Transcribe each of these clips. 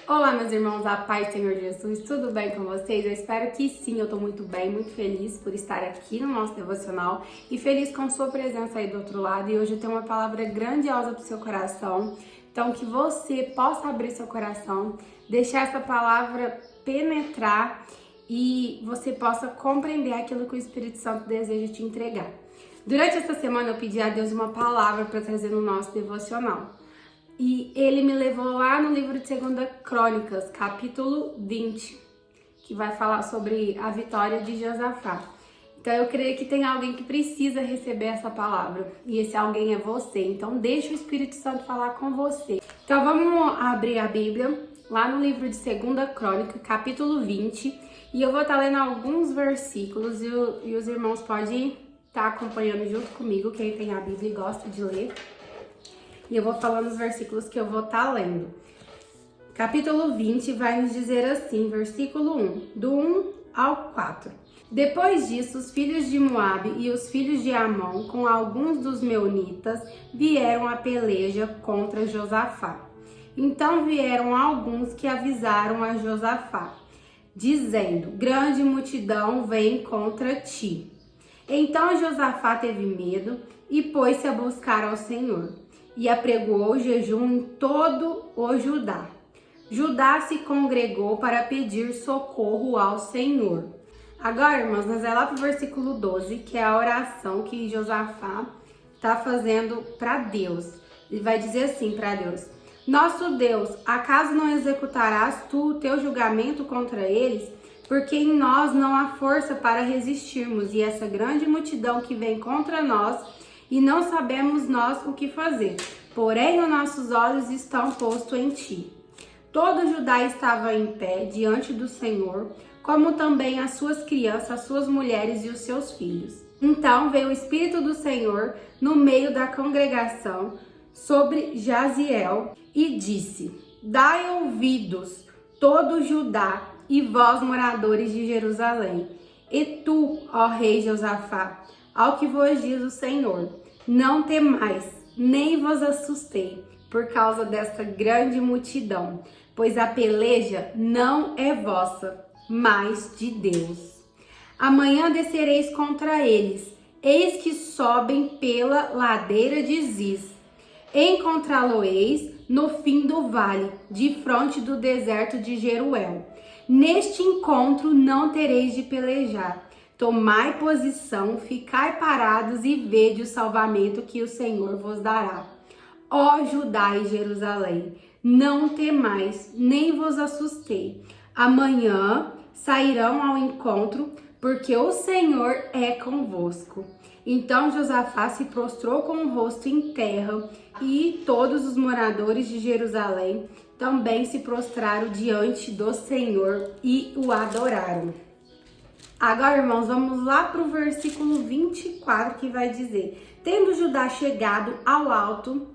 Olá, meus irmãos, a paz do Senhor Jesus, tudo bem com vocês? Eu espero que sim, eu tô muito bem, muito feliz por estar aqui no nosso devocional e feliz com sua presença aí do outro lado. E hoje eu tenho uma palavra grandiosa pro seu coração, então que você possa abrir seu coração, deixar essa palavra penetrar e você possa compreender aquilo que o Espírito Santo deseja te entregar. Durante essa semana eu pedi a Deus uma palavra para trazer no nosso devocional. E ele me levou lá no livro de 2 Crônicas, capítulo 20, que vai falar sobre a vitória de Josafá. Então eu creio que tem alguém que precisa receber essa palavra, e esse alguém é você. Então deixa o Espírito Santo falar com você. Então vamos abrir a Bíblia, lá no livro de 2 Crônicas, capítulo 20, e eu vou estar lendo alguns versículos, e os irmãos podem estar acompanhando junto comigo, quem tem a Bíblia e gosta de ler. E eu vou falando os versículos que eu vou estar lendo. Capítulo 20 vai nos dizer assim, versículo 1, do 1 ao 4. Depois disso, os filhos de Moabe e os filhos de Amon, com alguns dos meunitas, vieram à peleja contra Josafá. Então vieram alguns que avisaram a Josafá, dizendo: grande multidão vem contra ti. Então Josafá teve medo e pôs-se a buscar ao Senhor. E apregoou o jejum em todo o Judá. Judá se congregou para pedir socorro ao Senhor. Agora, irmãos, nós vamos lá para o versículo 12, que é a oração que Josafá está fazendo para Deus. Ele vai dizer assim para Deus: nosso Deus, acaso não executarás tu o teu julgamento contra eles? Porque em nós não há força para resistirmos, e essa grande multidão que vem contra nós, e não sabemos nós o que fazer. Porém, os nossos olhos estão postos em ti. Todo Judá estava em pé diante do Senhor, como também as suas crianças, as suas mulheres e os seus filhos. Então veio o Espírito do Senhor no meio da congregação sobre Jaziel e disse: dai ouvidos, todo Judá e vós, moradores de Jerusalém, e tu, ó rei Josafá, ao que vos diz o Senhor: não temais, nem vos assustei, por causa desta grande multidão, pois a peleja não é vossa, mas de Deus. Amanhã descereis contra eles, eis que sobem pela ladeira de Ziz. Encontrá-lo-eis no fim do vale, de fronte do deserto de Jeruel. Neste encontro não tereis de pelejar. Tomai posição, ficai parados e vede o salvamento que o Senhor vos dará. Ó Judá e Jerusalém, não temais, nem vos assustei. Amanhã sairão ao encontro, porque o Senhor é convosco. Então Josafá se prostrou com o rosto em terra, e todos os moradores de Jerusalém também se prostraram diante do Senhor e o adoraram. Agora, irmãos, vamos lá para o versículo 24, que vai dizer: tendo Judá chegado ao alto,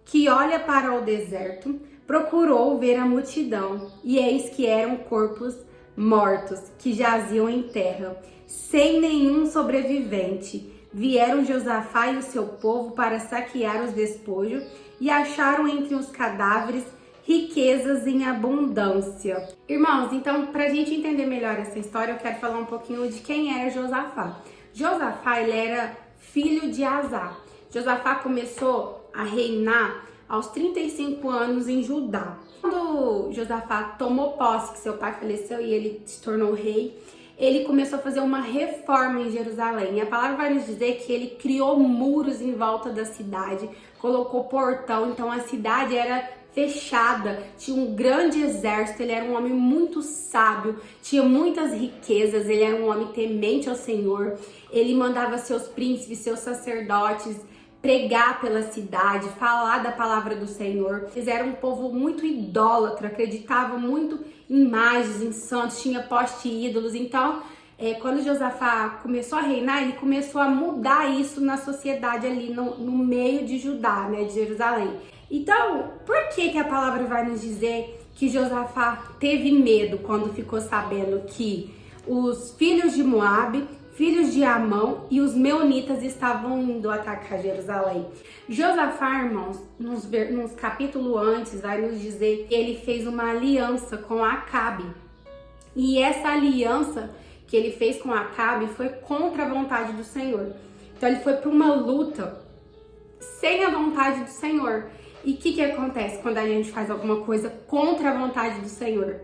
que olha para o deserto, procurou ver a multidão, e eis que eram corpos mortos, que jaziam em terra, sem nenhum sobrevivente. Vieram Josafá e o seu povo para saquear os despojos, e acharam entre os cadáveres riquezas em abundância. Irmãos, então, para a gente entender melhor essa história, eu quero falar um pouquinho de quem era Josafá. Josafá, ele era filho de Azá. Josafá começou a reinar aos 35 anos em Judá. Quando Josafá tomou posse, que seu pai faleceu e ele se tornou rei, ele começou a fazer uma reforma em Jerusalém. E a palavra vai nos dizer que ele criou muros em volta da cidade, colocou portão, então a cidade era fechada, tinha um grande exército, ele era um homem muito sábio, tinha muitas riquezas, ele era um homem temente ao Senhor, ele mandava seus príncipes, seus sacerdotes pregar pela cidade, falar da palavra do Senhor. Eles eram um povo muito idólatra, acreditava muito em imagens, em santos, tinha poste ídolos. Então, quando Josafá começou a reinar, ele começou a mudar isso na sociedade ali no meio de Judá, né, de Jerusalém. Então, por que a palavra vai nos dizer que Josafá teve medo quando ficou sabendo que os filhos de Moabe filhos de Amão e os meunitas estavam indo atacar Jerusalém. Josafá, irmãos, nos capítulos antes, vai nos dizer que ele fez uma aliança com Acabe. E essa aliança que ele fez com Acabe foi contra a vontade do Senhor. Então ele foi para uma luta sem a vontade do Senhor. E o que acontece quando a gente faz alguma coisa contra a vontade do Senhor?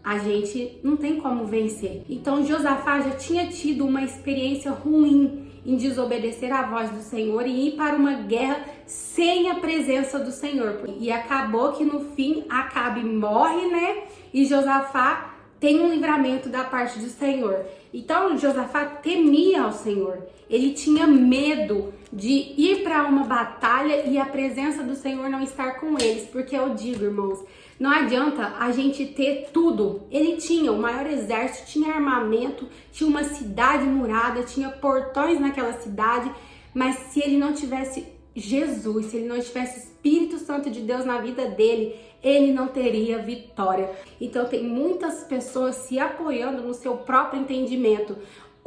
A gente não tem como vencer. Então Josafá já tinha tido uma experiência ruim em desobedecer à voz do Senhor e ir para uma guerra sem a presença do Senhor. E acabou que no fim Acabe morre, né? E Josafá tem um livramento da parte do Senhor. Então Josafá temia ao Senhor. Ele tinha medo de ir para uma batalha e a presença do Senhor não estar com eles. Porque eu digo, irmãos, não adianta a gente ter tudo. Ele tinha o maior exército, tinha armamento, tinha uma cidade murada, tinha portões naquela cidade, mas se ele não tivesse Jesus, se ele não tivesse o Espírito Santo de Deus na vida dele, ele não teria vitória. Então tem muitas pessoas se apoiando no seu próprio entendimento.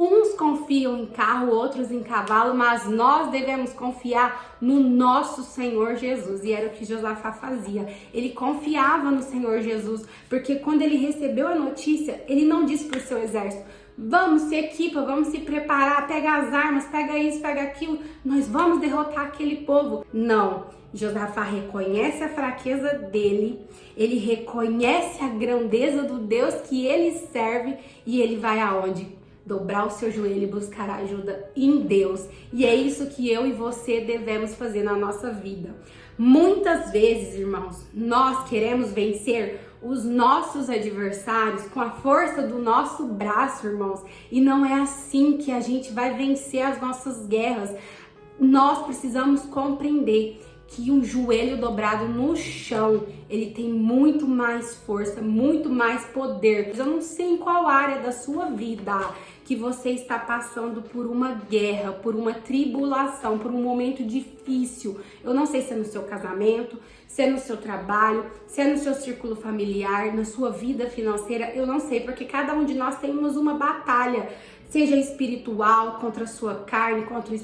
Uns confiam em carro, outros em cavalo, mas nós devemos confiar no nosso Senhor Jesus. E era o que Josafá fazia. Ele confiava no Senhor Jesus, porque quando ele recebeu a notícia, ele não disse para o seu exército: vamos, se equipa, vamos se preparar, pega as armas, pega isso, pega aquilo, nós vamos derrotar aquele povo. Não, Josafá reconhece a fraqueza dele, ele reconhece a grandeza do Deus que ele serve e ele vai aonde? Dobrar o seu joelho e buscar ajuda em Deus. E é isso que eu e você devemos fazer na nossa vida. Muitas vezes, irmãos, nós queremos vencer os nossos adversários com a força do nosso braço, irmãos. E não é assim que a gente vai vencer as nossas guerras. Nós precisamos compreender que um joelho dobrado no chão, ele tem muito mais força, muito mais poder. Eu não sei em qual área da sua vida que você está passando por uma guerra, por uma tribulação, por um momento difícil. Eu não sei se é no seu casamento, se é no seu trabalho, se é no seu círculo familiar, na sua vida financeira, eu não sei, porque cada um de nós temos uma batalha, seja espiritual, contra a sua carne, contra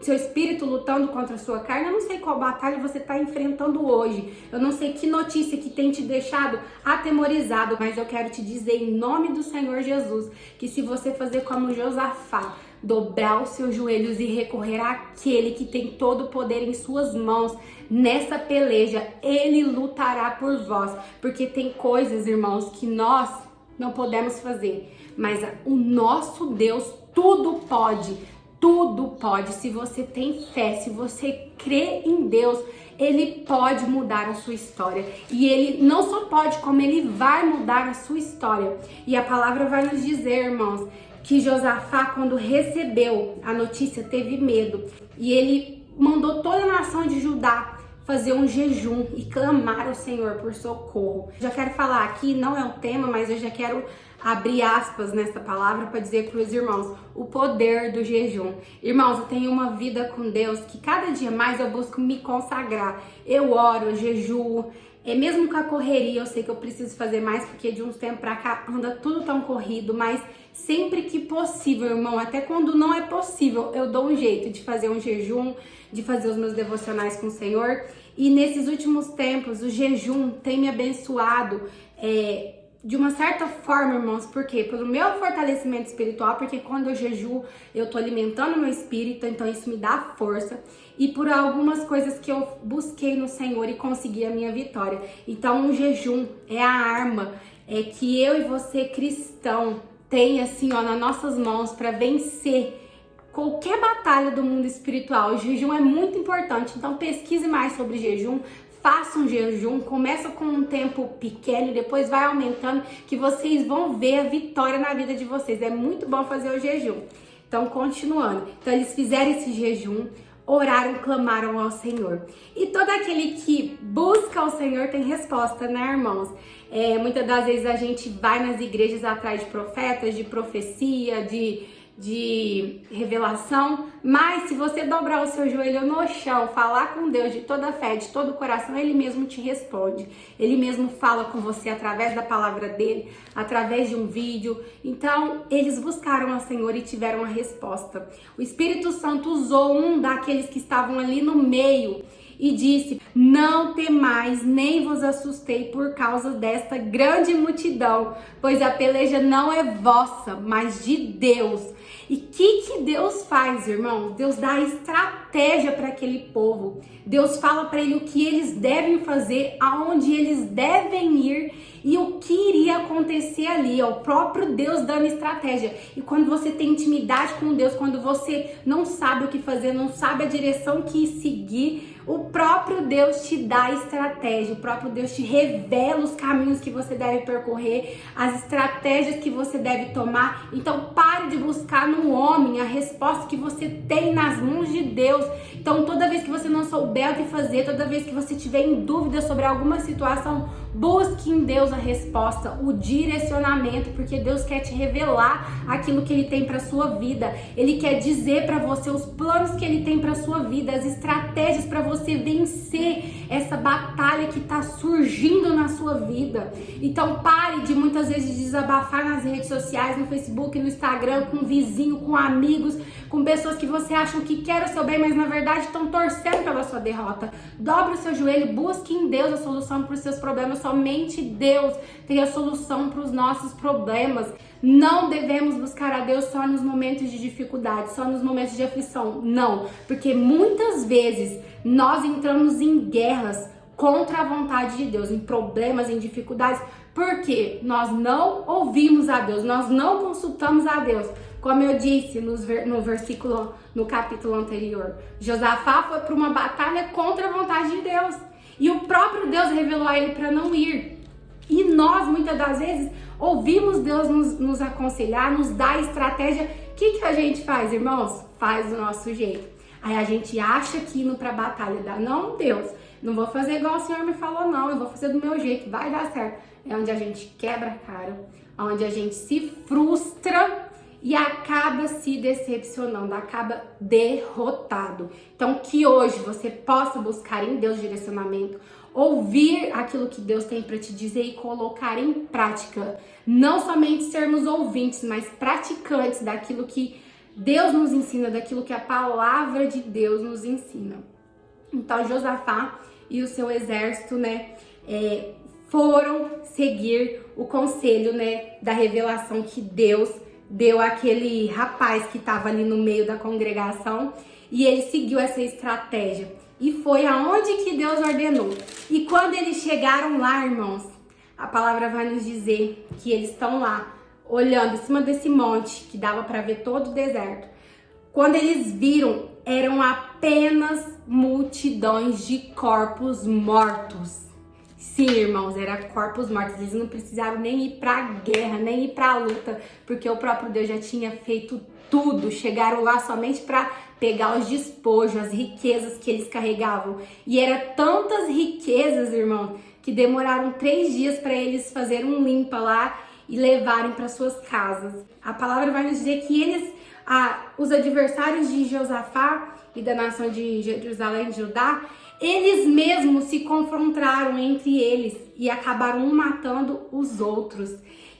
seu espírito lutando contra a sua carne. Eu não sei qual batalha você está enfrentando hoje. Eu não sei que notícia que tem te deixado atemorizado, mas eu quero te dizer em nome do Senhor Jesus, que se você fazer como Josafá, dobrar os seus joelhos e recorrer àquele que tem todo o poder em suas mãos, nessa peleja, ele lutará por vós. Porque tem coisas, irmãos, que nós não podemos fazer, mas o nosso Deus tudo pode, tudo pode. Se você tem fé, se você crê em Deus, ele pode mudar a sua história. E ele não só pode, como ele vai mudar a sua história. E a palavra vai nos dizer, irmãos, que Josafá, quando recebeu a notícia, teve medo. E ele mandou toda a nação de Judá fazer um jejum e clamar ao Senhor por socorro. Já quero falar aqui, não é um tema, mas eu já quero abrir aspas nessa palavra para dizer para os irmãos o poder do jejum. Irmãos, eu tenho uma vida com Deus que cada dia mais eu busco me consagrar. Eu oro, eu jejuo. Mesmo com a correria, eu sei que eu preciso fazer mais, porque de uns tempos pra cá anda tudo tão corrido, mas sempre que possível, irmão, até quando não é possível, eu dou um jeito de fazer um jejum, de fazer os meus devocionais com o Senhor. E nesses últimos tempos, o jejum tem me abençoado de uma certa forma, irmãos. Por quê? Pelo meu fortalecimento espiritual, porque quando eu jejuo, eu tô alimentando o meu espírito, então isso me dá força. E por algumas coisas que eu busquei no Senhor e consegui a minha vitória. Então o jejum é a arma que eu e você, cristão, tem assim, ó, nas nossas mãos para vencer qualquer batalha do mundo espiritual. O jejum é muito importante, então pesquise mais sobre jejum. Faça um jejum, começa com um tempo pequeno e depois vai aumentando, que vocês vão ver a vitória na vida de vocês. É muito bom fazer o jejum. Então, continuando. Então, eles fizeram esse jejum, oraram, clamaram ao Senhor. E todo aquele que busca o Senhor tem resposta, né, irmãos? Muitas das vezes a gente vai nas igrejas atrás de profetas, de profecia, de de revelação, mas se você dobrar o seu joelho no chão, falar com Deus de toda a fé, de todo o coração, Ele mesmo te responde. Ele mesmo fala com você através da palavra dele, através de um vídeo. Então, eles buscaram ao Senhor e tiveram a resposta. O Espírito Santo usou um daqueles que estavam ali no meio e disse: não temais, nem vos assustei por causa desta grande multidão, pois a peleja não é vossa, mas de Deus. E o que Deus faz, irmão? Deus dá estratégia para aquele povo. Deus fala para ele o que eles devem fazer, aonde eles devem ir e o que iria acontecer ali. É o próprio Deus dando estratégia. E quando você tem intimidade com Deus, quando você não sabe o que fazer, não sabe a direção que seguir, o próprio Deus te dá estratégia, o próprio Deus te revela os caminhos que você deve percorrer, as estratégias que você deve tomar. Então pare de buscar no homem a resposta que você tem nas mãos de Deus. Então toda vez que você não souber o que fazer, toda vez que você tiver em dúvida sobre alguma situação, busque em Deus a resposta, o direcionamento, porque Deus quer te revelar aquilo que Ele tem para sua vida. Ele quer dizer para você os planos que Ele tem para sua vida, as estratégias para você vencer essa batalha que está surgindo na sua vida. Então pare de muitas vezes desabafar nas redes sociais, no Facebook, no Instagram, com vizinho, com amigos, com pessoas que você acha que querem o seu bem, mas na verdade estão torcendo pela sua derrota. Dobre o seu joelho, busque em Deus a solução para os seus problemas. Somente Deus tem a solução para os nossos problemas. Não devemos buscar a Deus só nos momentos de dificuldade, só nos momentos de aflição. Não, porque muitas vezes nós entramos em guerras contra a vontade de Deus, em problemas, em dificuldades, porque nós não ouvimos a Deus, nós não consultamos a Deus. Como eu disse no versículo, no capítulo anterior, Josafá foi para uma batalha contra a vontade de Deus. E o próprio Deus revelou a ele para não ir. E nós, muitas das vezes, ouvimos Deus nos aconselhar, nos dar estratégia. O que a gente faz, irmãos? Faz do nosso jeito. Aí a gente acha que indo para a batalha dá. Não, Deus, não vou fazer igual o Senhor me falou, não. Eu vou fazer do meu jeito, vai dar certo. É onde a gente quebra a cara, onde a gente se frustra e acaba se decepcionando, acaba derrotado. Então que hoje você possa buscar em Deus direcionamento, ouvir aquilo que Deus tem para te dizer e colocar em prática. Não somente sermos ouvintes, mas praticantes daquilo que Deus nos ensina, daquilo que a palavra de Deus nos ensina. Então Josafá e o seu exército, foram seguir o conselho, da revelação que Deus deu àquele rapaz que estava ali no meio da congregação, e ele seguiu essa estratégia e foi aonde que Deus ordenou. E quando eles chegaram lá, irmãos, a palavra vai nos dizer que eles estão lá olhando em cima desse monte que dava para ver todo o deserto. Quando eles viram, eram apenas multidões de corpos mortos. Sim, irmãos, eram corpos mortos. Eles não precisaram nem ir para a guerra, nem ir para a luta, porque o próprio Deus já tinha feito tudo. Chegaram lá somente para pegar os despojos, as riquezas que eles carregavam. E eram tantas riquezas, irmão, que demoraram 3 dias para eles fazerem um limpa lá e levarem para suas casas. A palavra vai nos dizer que eles, os adversários de Josafá e da nação de Jerusalém, de Judá, eles mesmos se confrontaram entre eles e acabaram um matando os outros.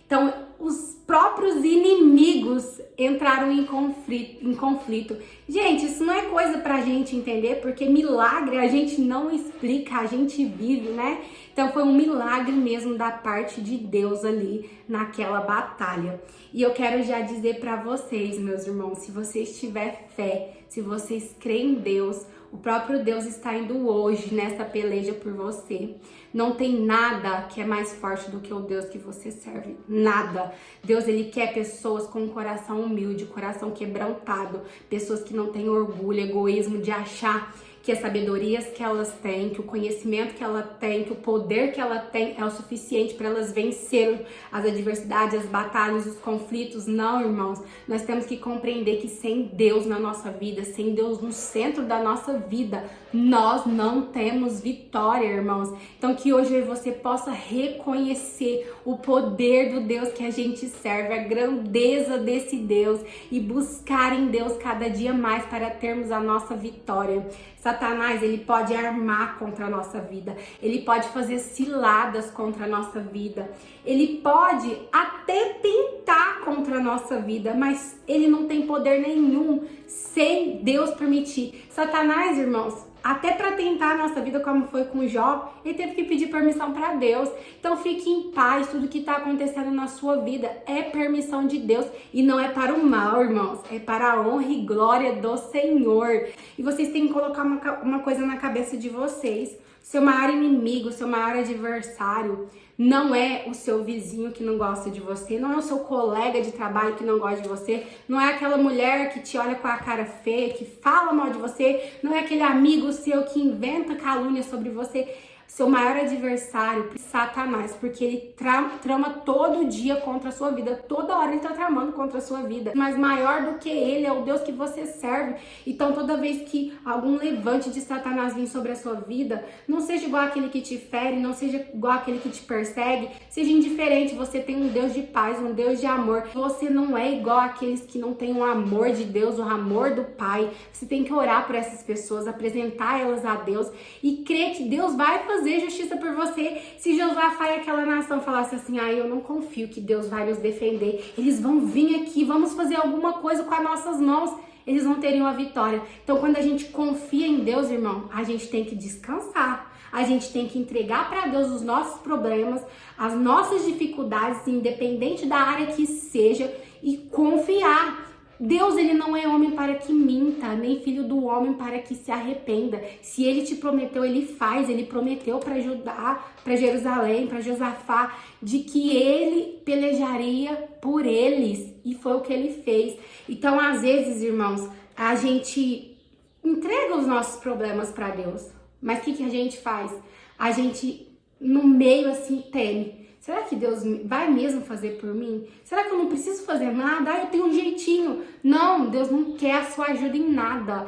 Então, os próprios inimigos entraram em conflito. Gente, isso não é coisa pra gente entender, porque milagre a gente não explica, a gente vive, né? Então, foi um milagre mesmo da parte de Deus ali naquela batalha. E eu quero já dizer pra vocês, meus irmãos, se vocês tiverem fé, se vocês creem em Deus, o próprio Deus está indo hoje nessa peleja por você. Não tem nada que é mais forte do que o Deus que você serve. Nada. Deus, Ele quer pessoas com um coração humilde, coração quebrantado. Pessoas que não têm orgulho, egoísmo de achar que as sabedorias que elas têm, que o conhecimento que ela tem, que o poder que ela tem é o suficiente para elas vencerem as adversidades, as batalhas, os conflitos. Não, irmãos, nós temos que compreender que sem Deus na nossa vida, sem Deus no centro da nossa vida, nós não temos vitória, irmãos. Então que hoje você possa reconhecer o poder do Deus que a gente serve, a grandeza desse Deus e buscar em Deus cada dia mais para termos a nossa vitória. Satanás, ele pode armar contra a nossa vida, ele pode fazer ciladas contra a nossa vida, ele pode até tentar contra a nossa vida, mas ele não tem poder nenhum sem Deus permitir. Satanás, irmãos, até para tentar a nossa vida, como foi com Jó, ele teve que pedir permissão para Deus. Então fique em paz, tudo que está acontecendo na sua vida é permissão de Deus e não é para o mal, irmãos, é para a honra e glória do Senhor. E vocês têm que colocar uma coisa na cabeça de vocês: seu maior inimigo, seu maior adversário não é o seu vizinho que não gosta de você, não é o seu colega de trabalho que não gosta de você, não é aquela mulher que te olha com a cara feia, que fala mal de você, não é aquele amigo seu que inventa calúnia sobre você. Seu maior adversário é Satanás, porque ele trama todo dia contra a sua vida, toda hora ele tá tramando contra a sua vida, mas maior do que ele é o Deus que você serve. Então toda vez que algum levante de Satanás vir sobre a sua vida, não seja igual aquele que te fere, não seja igual aquele que te persegue, seja indiferente. Você tem um Deus de paz, um Deus de amor. Você não é igual àqueles que não têm o amor de Deus, o amor do Pai. Você tem que orar por essas pessoas, apresentar elas a Deus e crer que Deus vai fazer justiça por você. Se Josafá e aquela nação falasse assim: eu não confio que Deus vai nos defender, eles vão vir aqui, vamos fazer alguma coisa com as nossas mãos, eles não teriam a vitória. Então quando a gente confia em Deus, irmão, a gente tem que descansar, a gente tem que entregar para Deus os nossos problemas, as nossas dificuldades, independente da área que seja, e confiar. Deus, ele não é homem para que minta, nem filho do homem para que se arrependa. Se ele te prometeu, ele faz. Ele prometeu para Judá, para Jerusalém, para Josafá, de que ele pelejaria por eles. E foi o que ele fez. Então, às vezes, irmãos, a gente entrega os nossos problemas para Deus. Mas o que a gente faz? A gente, no meio assim, teme. Será que Deus vai mesmo fazer por mim? Será que eu não preciso fazer nada? Eu tenho um jeitinho. Não, Deus não quer a sua ajuda em nada. O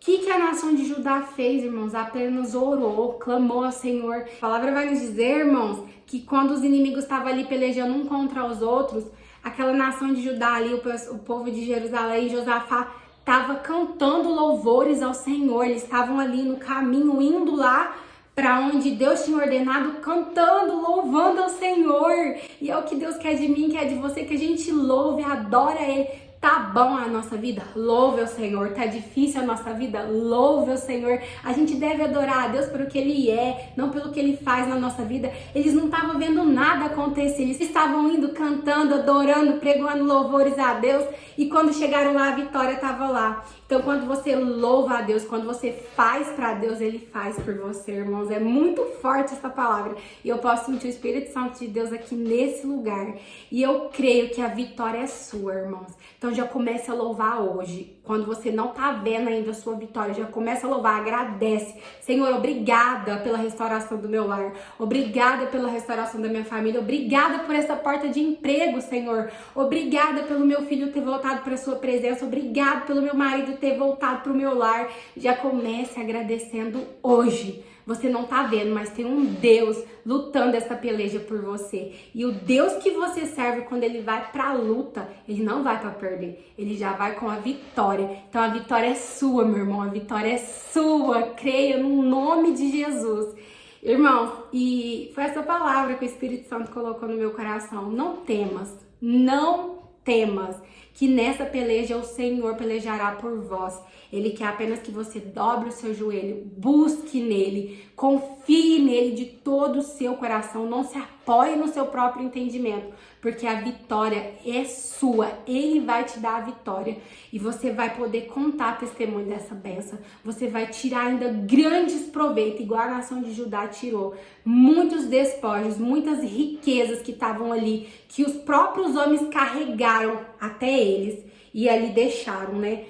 que a nação de Judá fez, irmãos? Apenas orou, clamou ao Senhor. A palavra vai nos dizer, irmãos, que quando os inimigos estavam ali pelejando um contra os outros, aquela nação de Judá ali, o povo de Jerusalém, Josafá, estava cantando louvores ao Senhor. Eles estavam ali no caminho, indo lá para onde Deus tinha ordenado, cantando, louvando ao Senhor. E é o que Deus quer de mim, quer de você, que a gente louve, adora Ele. Tá bom a nossa vida? Louve ao Senhor. Tá difícil a nossa vida? Louve ao Senhor. A gente deve adorar a Deus pelo que Ele é, não pelo que Ele faz na nossa vida. Eles não estavam vendo nada acontecer. Eles estavam indo, cantando, adorando, pregando louvores a Deus. E quando chegaram lá, a vitória estava lá. Então, quando você louva a Deus, quando você faz para Deus, Ele faz por você, irmãos. É muito forte essa palavra. E eu posso sentir o Espírito Santo de Deus aqui nesse lugar. E eu creio que a vitória é sua, irmãos. Então, já comece a louvar hoje. Quando você não tá vendo ainda a sua vitória, já começa a louvar, agradece. Senhor, obrigada pela restauração do meu lar. Obrigada pela restauração da minha família. Obrigada por essa porta de emprego, Senhor. Obrigada pelo meu filho ter voltado para a sua presença. Obrigada pelo meu marido ter voltado para o meu lar. Já comece agradecendo hoje. Você não tá vendo, mas tem um Deus lutando essa peleja por você. E o Deus que você serve, quando ele vai pra luta, ele não vai pra perder. Ele já vai com a vitória. Então a vitória é sua, meu irmão. A vitória é sua. Creia no nome de Jesus. Irmãos, e foi essa palavra que o Espírito Santo colocou no meu coração. Não temas. Não temas. Que nessa peleja o Senhor pelejará por vós. Ele quer apenas que você dobre o seu joelho, busque nele, confie nele de todo o seu coração, não se apoie no seu próprio entendimento, porque a vitória é sua, ele vai te dar a vitória e você vai poder contar testemunho dessa bênção, você vai tirar ainda grandes proveitos, igual a nação de Judá tirou, muitos despojos, muitas riquezas que estavam ali, que os próprios homens carregaram até eles e ali deixaram, né?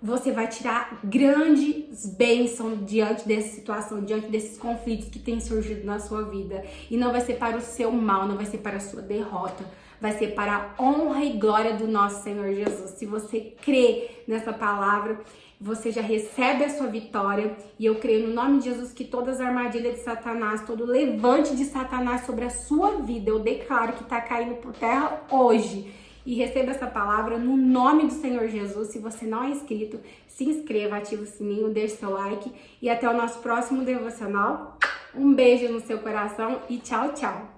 você vai tirar grandes bênçãos diante dessa situação, diante desses conflitos que têm surgido na sua vida. E não vai ser para o seu mal, não vai ser para a sua derrota, vai ser para a honra e glória do nosso Senhor Jesus. Se você crê nessa palavra, você já recebe a sua vitória. E eu creio no nome de Jesus que todas as armadilhas de Satanás, todo levante de Satanás sobre a sua vida, eu declaro que está caindo por terra hoje. E receba essa palavra no nome do Senhor Jesus. Se você não é inscrito, se inscreva, ative o sininho, deixe seu like. E até o nosso próximo devocional. Um beijo no seu coração e tchau, tchau!